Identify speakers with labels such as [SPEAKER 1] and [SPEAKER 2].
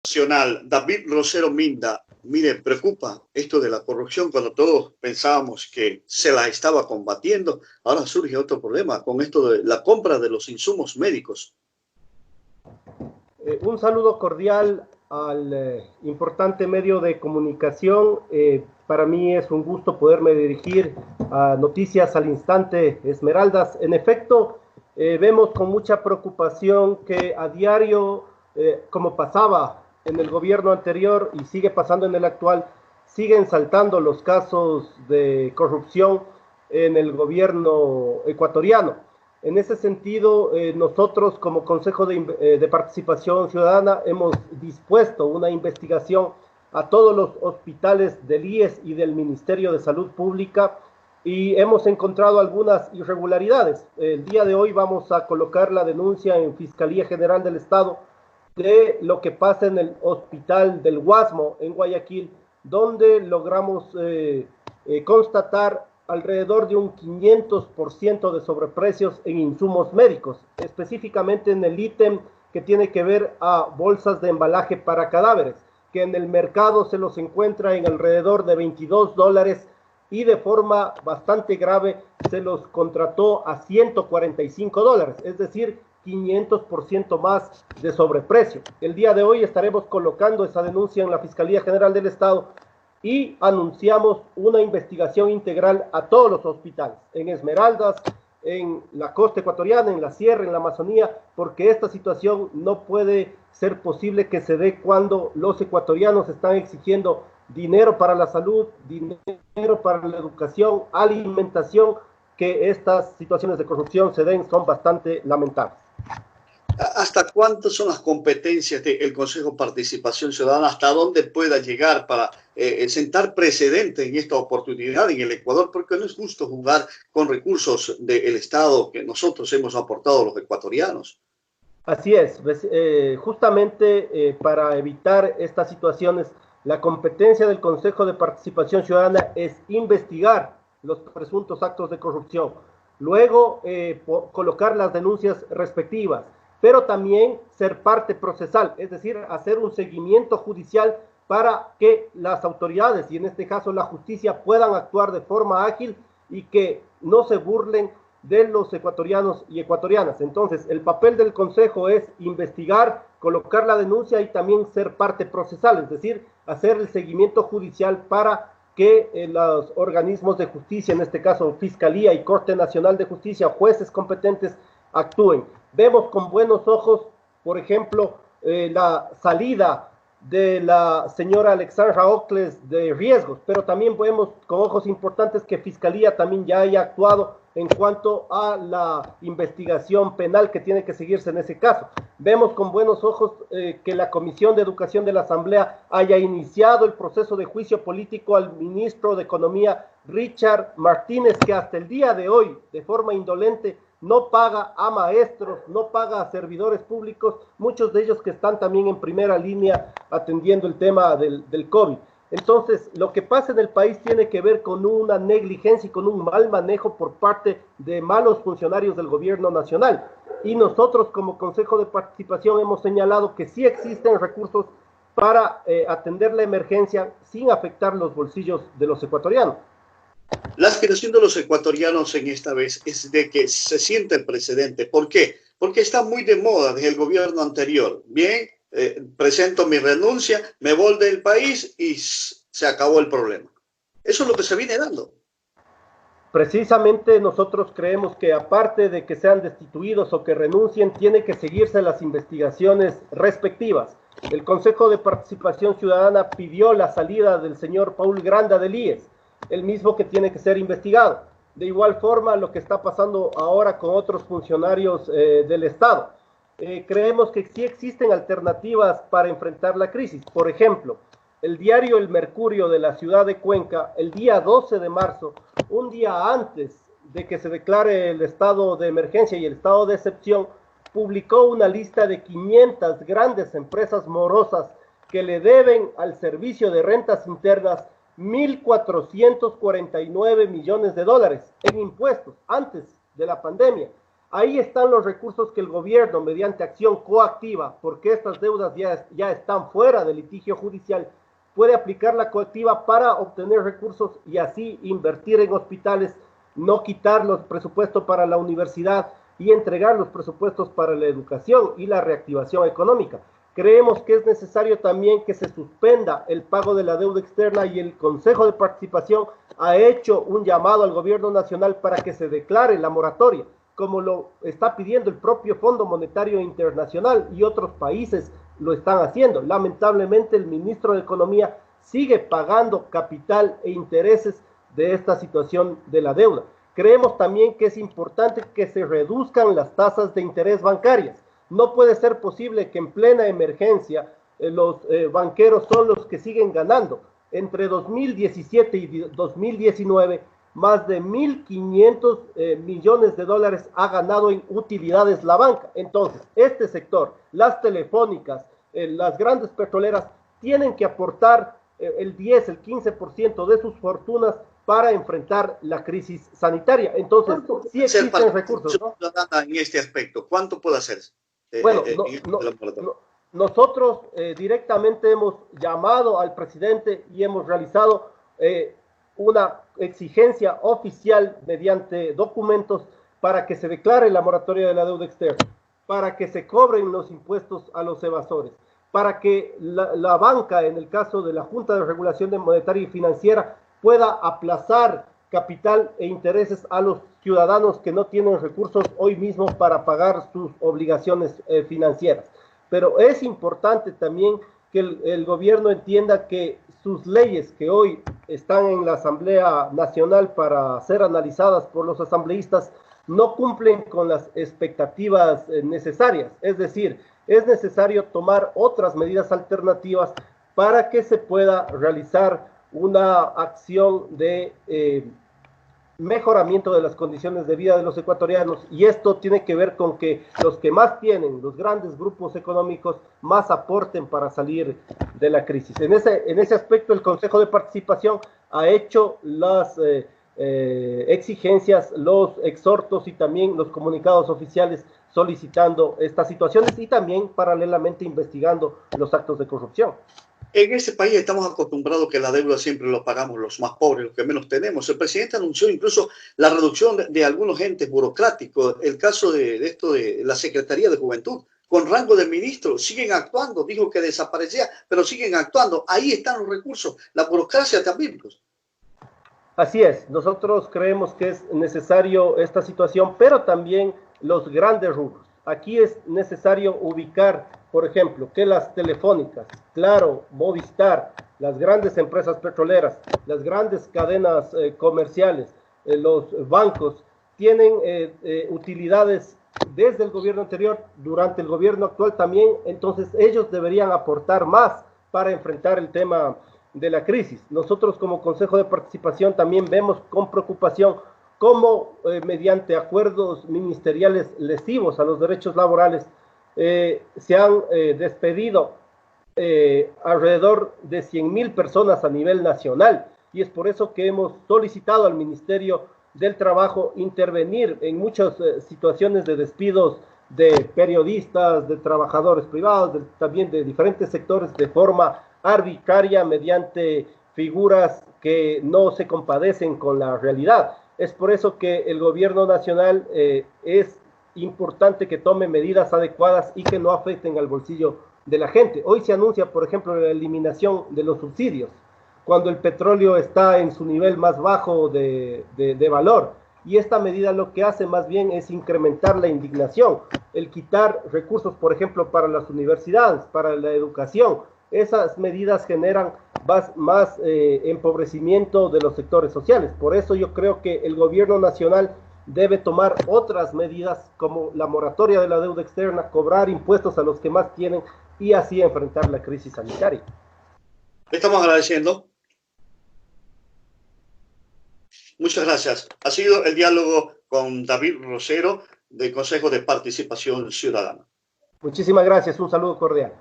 [SPEAKER 1] Nacional, David Rosero Minda, mire, preocupa esto de la corrupción cuando todos pensábamos que se la estaba combatiendo. Ahora surge otro problema con esto de la compra de los insumos médicos.
[SPEAKER 2] Un saludo cordial al importante medio de comunicación. Para mí es un gusto poderme dirigir a Noticias al Instante Esmeraldas. En efecto, vemos con mucha preocupación que a diario, como pasaba en el gobierno anterior y sigue pasando en el actual, siguen saltando los casos de corrupción en el gobierno ecuatoriano. En ese sentido, nosotros como Consejo de Participación Ciudadana hemos dispuesto una investigación a todos los hospitales del IES y del Ministerio de Salud Pública y hemos encontrado algunas irregularidades. El día de hoy vamos a colocar la denuncia en Fiscalía General del Estado de lo que pasa en el Hospital del Guasmo en Guayaquil, donde logramos constatar alrededor de un 500% de sobreprecios en insumos médicos, específicamente en el ítem que tiene que ver a bolsas de embalaje para cadáveres, que en el mercado se los encuentra en alrededor de $22 y de forma bastante grave se los contrató a $145, es decir, 500% más de sobreprecio. El día de hoy estaremos colocando esa denuncia en la Fiscalía General del Estado y anunciamos una investigación integral a todos los hospitales, en Esmeraldas, en la costa ecuatoriana, en la sierra, en la Amazonía, porque esta situación no puede ser posible que se dé cuando los ecuatorianos están exigiendo dinero para la salud, dinero para la educación, alimentación. Que estas situaciones de corrupción se den son bastante lamentables.
[SPEAKER 1] ¿Hasta cuántas son las competencias del Consejo de Participación Ciudadana? ¿Hasta dónde pueda llegar para sentar precedente en esta oportunidad en el Ecuador? Porque no es justo jugar con recursos del Estado que nosotros hemos aportado los ecuatorianos.
[SPEAKER 2] Así es, justamente para evitar estas situaciones, la competencia del Consejo de Participación Ciudadana es investigar los presuntos actos de corrupción, luego colocar las denuncias respectivas, pero también ser parte procesal, es decir, hacer un seguimiento judicial para que las autoridades, y en este caso la justicia, puedan actuar de forma ágil y que no se burlen de los ecuatorianos y ecuatorianas. Entonces, el papel del Consejo es investigar, colocar la denuncia y también ser parte procesal, es decir, hacer el seguimiento judicial para que los organismos de justicia, en este caso Fiscalía y Corte Nacional de Justicia, jueces competentes, actúen. Vemos con buenos ojos, por ejemplo, la salida de la señora Alexandra Ocles de riesgos, pero también vemos con ojos importantes que Fiscalía también ya haya actuado en cuanto a la investigación penal que tiene que seguirse en ese caso. Vemos con buenos ojos que la Comisión de Educación de la Asamblea haya iniciado el proceso de juicio político al ministro de Economía, Richard Martínez, que hasta el día de hoy, de forma indolente, no paga a maestros, no paga a servidores públicos, muchos de ellos que están también en primera línea atendiendo el tema del COVID. Entonces, lo que pasa en el país tiene que ver con una negligencia y con un mal manejo por parte de malos funcionarios del gobierno nacional. Y nosotros como Consejo de Participación hemos señalado que sí existen recursos para atender la emergencia sin afectar los bolsillos de los ecuatorianos.
[SPEAKER 1] La aspiración de los ecuatorianos en esta vez es de que se sienta el precedente. ¿Por qué? Porque está muy de moda desde el gobierno anterior. Bien, presento mi renuncia, me voy del país y se acabó el problema. Eso es lo que se viene dando.
[SPEAKER 2] Precisamente nosotros creemos que aparte de que sean destituidos o que renuncien, tienen que seguirse las investigaciones respectivas. El Consejo de Participación Ciudadana pidió la salida del señor Paul Granda del IES, el mismo que tiene que ser investigado. De igual forma, lo que está pasando ahora con otros funcionarios del Estado. Creemos que sí existen alternativas para enfrentar la crisis. Por ejemplo, el diario El Mercurio de la ciudad de Cuenca, el día 12 de marzo, un día antes de que se declare el estado de emergencia y el estado de excepción, publicó una lista de 500 grandes empresas morosas que le deben al Servicio de Rentas Internas 1.449 millones de dólares en impuestos antes de la pandemia. Ahí están los recursos que el gobierno, mediante acción coactiva, porque estas deudas ya están fuera del litigio judicial, puede aplicar la coactiva para obtener recursos y así invertir en hospitales, no quitar los presupuestos para la universidad y entregar los presupuestos para la educación y la reactivación económica. Creemos que es necesario también que se suspenda el pago de la deuda externa y el Consejo de Participación ha hecho un llamado al gobierno nacional para que se declare la moratoria, como lo está pidiendo el propio Fondo Monetario Internacional y otros países lo están haciendo. Lamentablemente el ministro de Economía sigue pagando capital e intereses de esta situación de la deuda. Creemos también que es importante que se reduzcan las tasas de interés bancarias. No puede ser posible que en plena emergencia los banqueros son los que siguen ganando. Entre 2017 y 2019, más de 1.500 millones de dólares ha ganado en utilidades la banca. Entonces, este sector, las telefónicas, las grandes petroleras, tienen que aportar el 10, el 15% de sus fortunas para enfrentar la crisis sanitaria. Entonces, sí existen recursos, ¿no?
[SPEAKER 1] En este aspecto, ¿cuánto puede hacerse?
[SPEAKER 2] Bueno, nosotros directamente hemos llamado al presidente y hemos realizado una exigencia oficial mediante documentos para que se declare la moratoria de la deuda externa, para que se cobren los impuestos a los evasores, para que la banca, en el caso de la Junta de Regulación Monetaria y Financiera, pueda aplazar capital e intereses a los ciudadanos que no tienen recursos hoy mismo para pagar sus obligaciones financieras. Pero es importante también que el gobierno entienda que sus leyes que hoy están en la Asamblea Nacional para ser analizadas por los asambleístas no cumplen con las expectativas necesarias. Es decir, es necesario tomar otras medidas alternativas para que se pueda realizar una acción de mejoramiento de las condiciones de vida de los ecuatorianos, y esto tiene que ver con que los que más tienen, los grandes grupos económicos, más aporten para salir de la crisis. En ese aspecto, el Consejo de Participación ha hecho las exigencias, los exhortos y también los comunicados oficiales solicitando estas situaciones y también paralelamente investigando los actos de corrupción.
[SPEAKER 1] En este país estamos acostumbrados que la deuda siempre lo pagamos los más pobres, los que menos tenemos. El presidente anunció incluso la reducción de algunos entes burocráticos. El caso de esto de la Secretaría de Juventud, con rango de ministro, siguen actuando. Dijo que desaparecía, pero siguen actuando. Ahí están los recursos. La burocracia también. Pues.
[SPEAKER 2] Así es. Nosotros creemos que es necesario esta situación, pero también los grandes rubros. Aquí es necesario ubicar, por ejemplo, que las telefónicas, Claro, Movistar, las grandes empresas petroleras, las grandes cadenas comerciales, los bancos, tienen utilidades desde el gobierno anterior, durante el gobierno actual también, entonces ellos deberían aportar más para enfrentar el tema de la crisis. Nosotros como Consejo de Participación también vemos con preocupación cómo mediante acuerdos ministeriales lesivos a los derechos laborales se han despedido alrededor de 100.000 personas a nivel nacional, y es por eso que hemos solicitado al Ministerio del Trabajo intervenir en muchas situaciones de despidos de periodistas, de trabajadores privados, también de diferentes sectores de forma arbitraria mediante figuras que no se compadecen con la realidad. Es por eso que el gobierno nacional es importante que tome medidas adecuadas y que no afecten al bolsillo de la gente. Hoy se anuncia, por ejemplo, la eliminación de los subsidios, cuando el petróleo está en su nivel más bajo de valor. Y esta medida lo que hace más bien es incrementar la indignación, el quitar recursos, por ejemplo, para las universidades, para la educación. Esas medidas generan más empobrecimiento de los sectores sociales. Por eso yo creo que el gobierno nacional debe tomar otras medidas como la moratoria de la deuda externa, cobrar impuestos a los que más tienen y así enfrentar la crisis sanitaria.
[SPEAKER 1] Le estamos agradeciendo. Muchas gracias. Ha sido el diálogo con David Rosero del Consejo de Participación Ciudadana.
[SPEAKER 2] Muchísimas gracias. Un saludo cordial.